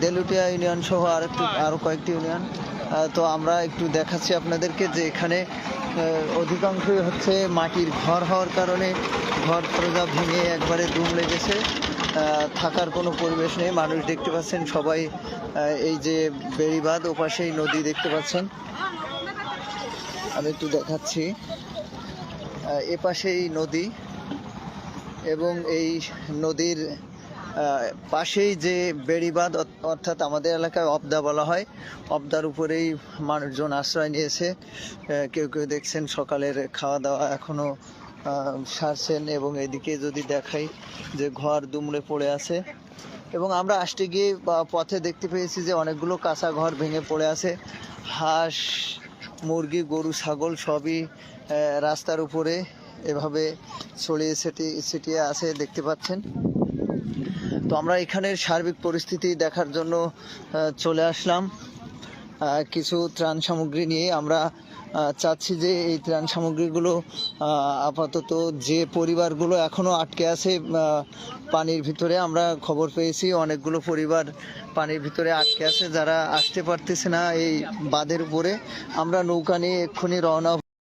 দেলুটিয়া union সহ আরও কয়েকটি ইউনিয়ন। তো আমরা একটু দেখাচ্ছি আপনাদেরকে যে এখানে অধিকাংশই হচ্ছে মাটির ঘর হওয়ার কারণে ঘর দরজা ভেঙে একবারে দুমড়ে গেছে। থাকার কোনো পরিবেশ নেই। মানুষ দেখতে পাচ্ছেন সবাই, এই যে বেড়িবাঁধ, ওপাশেই নদী দেখতে পাচ্ছেন। আমি একটু দেখাচ্ছি, এপাশেই নদী এবং এই নদীর পাশেই যে বেড়িবাঁধ, অর্থাৎ আমাদের এলাকায় অবদা বলা হয়, অবদার উপরেই মানুষজন আশ্রয় নিয়েছে। কেউ কেউ দেখছেন সকালের খাওয়া দাওয়া এখনো সারছেন। এবং এদিকে যদি দেখাই যে ঘর দুমড়ে পড়ে আছে, এবং আমরা আসতে গিয়ে পথে দেখতে পেয়েছি যে অনেকগুলো কাঁচা ঘর ভেঙে পড়ে আছে। হাঁস, মুরগি, গরু, ছাগল সবই রাস্তার উপরে এভাবে ছড়িয়ে ছিটিয়ে আছে, দেখতে পাচ্ছেন। তো আমরা এখানের সার্বিক পরিস্থিতি দেখার জন্য চলে আসলাম কিছু ত্রাণ সামগ্রী নিয়ে। আমরা চাচ্ছি যে এই ত্রাণ সামগ্রীগুলো আপাতত যে পরিবারগুলো এখনও আটকে আছে পানির ভিতরে, আমরা খবর পেয়েছি অনেকগুলো পরিবার পানির ভিতরে আটকে আছে, যারা আসতে পারতেছে না এই বাঁধের উপরে। আমরা নৌকা নিয়ে এক্ষুনি রওনা